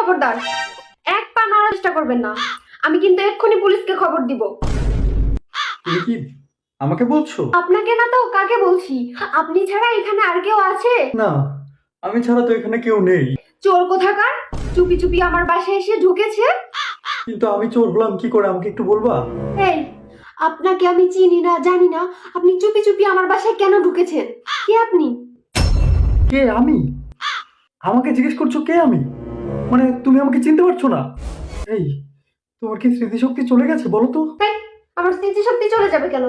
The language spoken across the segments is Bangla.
খবরদার, এক পা নাড়ার চেষ্টা করবেন না। আমি কিন্তু এক্ষুনি পুলিশকে খবর দিব। তুমি কি আমাকে বলছো? আপনাকে না তো কাকে বলছি? আপনি ছাড়া এখানে আর কেউ আছে? না, আমি ছাড়া তো এখানে কেউ নেই। চোর কোথাকার চুপি চুপি আমার বাসায় এসে ঢুকেছে। কিন্তু আমি চোর হলাম কি করে, আমাকে একটু বলবা? এই, আপনাকে আমি চিনি না জানি না, আপনি চুপি চুপি আমার বাসায় কেন ঢুকেছেন? কে আপনি? কে আমি? আমাকে জিজ্ঞেস করছো কে আমি? মানে তুমি আমাকে চিনতে পারছো না? এই, তোমার কি স্মৃতিশক্তি চলে গেছে বলো তো? এই, আমার স্মৃতিশক্তি চলে যাবে কেন?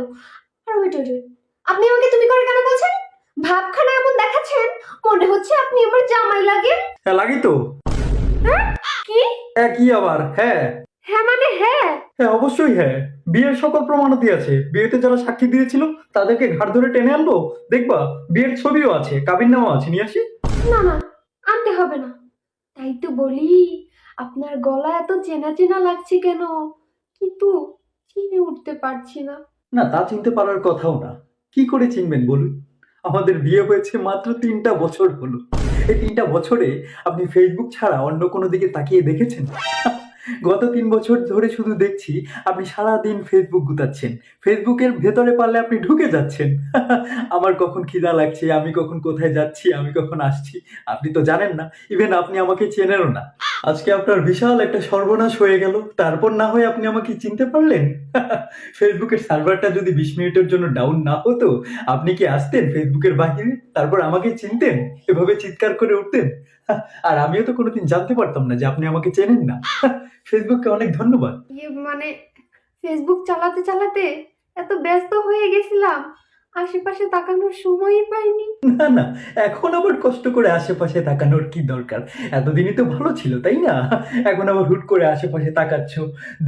আর ওয়েট ওয়েট ওয়েট, আপনি আমাকে তুমি করে কেন বলছেন? ভাবখানা এমন দেখাচ্ছেন, মনে হচ্ছে আপনি আমার জামাই লাগেন। হ্যাঁ লাগি তো। হ্যাঁ? কি? হ্যাঁ কি আবার হ্যাঁ? হ্যাঁ মানে হ্যাঁ? হ্যাঁ অবশ্যই হ্যাঁ। বিয়ের সকল প্রমাণাদি আছে, বিয়েতে যারা সাক্ষী দিয়েছিল তাদেরকে ঘাট ধরে টেনে আনবো, দেখবা বিয়ের ছবিও আছে, কাবিননামাও আছে, নিয়ে আসি। না না, আনতে হবে না। তাই তো বলি, আপনার গলা এত চেনা চেনা লাগছে কেন, কিন্তু চিনে উঠতে পারছি না। না তা চিনতে পারার কথাও না। কি করে চিনবেন বলুন? আমাদের বিয়ে হয়েছে মাত্র 3টা বছর হলো। এই 3টা বছরে আপনি ফেসবুক ছাড়া অন্য কোনো দিকে তাকিয়ে দেখেছেন? গত 3 বছর ধরে শুধু দেখছি আপনি সারাদিন ফেসবুক গুতাচ্ছেন, ফেসবুকের ভেতরে পারলে আপনি ঢুকে যাচ্ছেন। আমার কখন খিদা লাগছে, আমি কখন কোথায় যাচ্ছি, আমি কখন আসছি, আপনি তো জানেন না। ইভেন আপনি আমাকে চেনেনও না। আজকে আপনার বিশাল একটা সর্বনাশ হয়ে গেল, তারপর না হয় আপনি আমাকে চিনতে পারলেন। ফেসবুকের সার্ভারটা যদি 20 মিনিটের জন্য ডাউন না হতো, আপনি কি আসতেন ফেসবুকের বাহিরে, তারপর আমাকে চিনতেন, এভাবে চিৎকার করে উঠতেন? আর আমিও তো কোনোদিন জানতে পারতাম না যে আপনি আমাকে চেনেন না। ফেসবুককে অনেক ধন্যবাদ। মানে ফেসবুক চালাতে চালাতে এত ব্যস্ত হয়ে গেছিলাম, আশেপাশে তাকানোর সময়ই পাইনি। না না, এখন আবার কষ্ট করে আশেপাশে তাকানোর কি দরকার? এতদিনই তো ভালো ছিল তাই না? এখন আবার হুট করে আশেপাশে তাকাচ্ছ,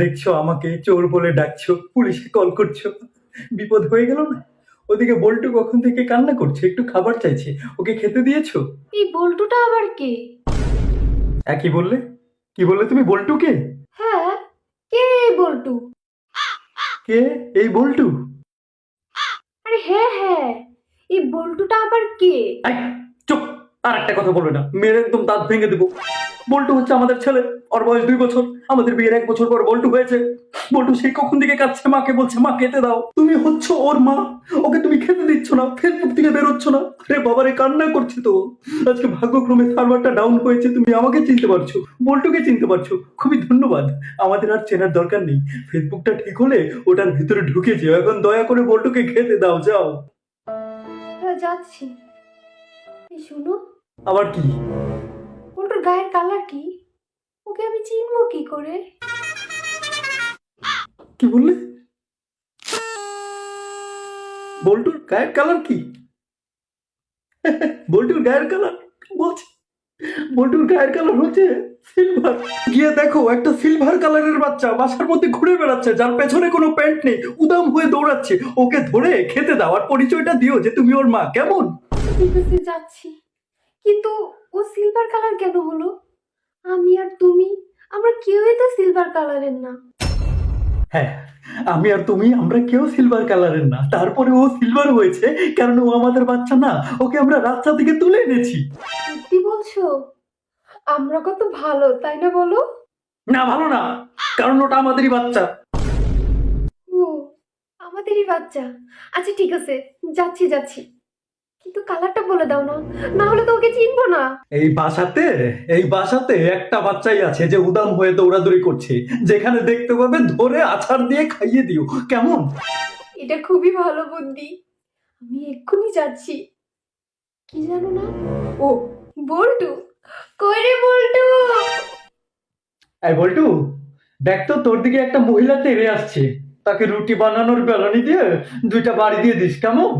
দেখছো আমাকে চোর বলে ডাকছো, পুলিশে কল করছো, বিপদ হয়ে গেল না? ওদিকে বল্টু কখন থেকে কান্না করছে, একটু খাবার চাইছে, ওকে খেতে দিয়েছো? এই বল্টুটা আবার কে? কি বললে? কি বললে তুমি? বল্টু কে? হ্যাঁ, কে এই বল্টু? কে এই বল্টু? আরে হ্যাঁ হ্যাঁ, এই বল্টুটা আবার কে? আই, চুপ! আর একটা কথা বলবে না, মেরে একদম দাঁত ভেঙে দেবো। বল্টু হচ্ছে আমাদের ছেলে, ওর বয়স 2 বছর, আমাদের বিয়ের 1 বছর পর বল্টু হয়েছে। বল্টু সেই কখন থেকে কাঁদছে, মাকে বলছে মা খেতে দাও, তুমি হচ্ছে ওর মা, ওকে তুমি খেতে দিচ্ছ না, ফেসবুক থেকে বেরোচ্ছ না। আরে বাবারে, কান্না করছে তো। আজকে ভাগ্যক্রমে সার্ভারটা ডাউন হয়েছে, তুমি আমাকে চিনতে পারছো, বল্টুকে চিনতে পারছো, খুবই ধন্যবাদ। আমাদের আর চেনার দরকার নেই, ফেসবুকটা ঠিক হলে ওটার ভিতরে ঢুকে যেও। এখন দয়া করে বল্টুকে খেতে দাও, যাও। হ্যাঁ যাচ্ছি। এই শুনো, আবার কি? বল্টুর গায়ের কালার কি? ওকে আমি চিনবো কি করে? কি বললে? বল্টুর গায়ের কালার কি? বল্টুর গায়ের কালার বলছে? বল্টুর গায়ের কালার হচ্ছে সিলভার। গিয়ে দেখো, একটা সিলভার কালারের বাচ্চা বাসার মধ্যে ঘুরে বেড়াচ্ছে, যার পেছনে কোনো প্যান্ট নেই, উদাম হয়ে দৌড়াচ্ছে। ওকে ধরে খেতে দাও, আর পরিচয়টা দিও যে তুমি ওর মা, কেমন? ঠিক আছে যাচ্ছি, কিন্তু ও সিলভার কালার কেন হলো? আমি আর তুমি, আমরা কেউই তো সিলভার কালারের না। হ্যাঁ, আমি আর তুমি আমরা কেউ সিলভার কালারের না, তারপরে ও সিলভার হয়েছে কারণ ও আমাদের বাচ্চা না, ওকে আমরা রাস্তা থেকে তুলে এনেছি। সত্যি বলছো? আমরা কত ভালো তাই না বলো? না ভালো না, কারণ ওটা আমাদেরই বাচ্চা। ও, আমাদেরই বাচ্চা। আচ্ছা ঠিক আছে, যাচ্ছি যাচ্ছি, কিন্তু কালারটা বলে দাও না, না হলে তো ওকে চিনবো না। এই বাসাতে এই বাসাতে একটা বাচ্চাই আছে যে উদাম হয়ে দৌড়াদৌড়ি করছে, যেখানে দেখতে পাবে ধরে আছাড় দিয়ে খাইয়ে দিও, কেমন? এটা খুবই ভালো বুদ্ধি, আমি এক্ষুনি যাচ্ছি। কি জানো না? ও, বল্টু, কই রে বল্টু? এই বল্টু, দেখ তো, তোর দিকে একটা মহিলা তেড়ে আসছে, তাকে রুটি বানানোর বেলনি দিয়ে 2টা বাড়ি দিয়ে দিস, কেমন?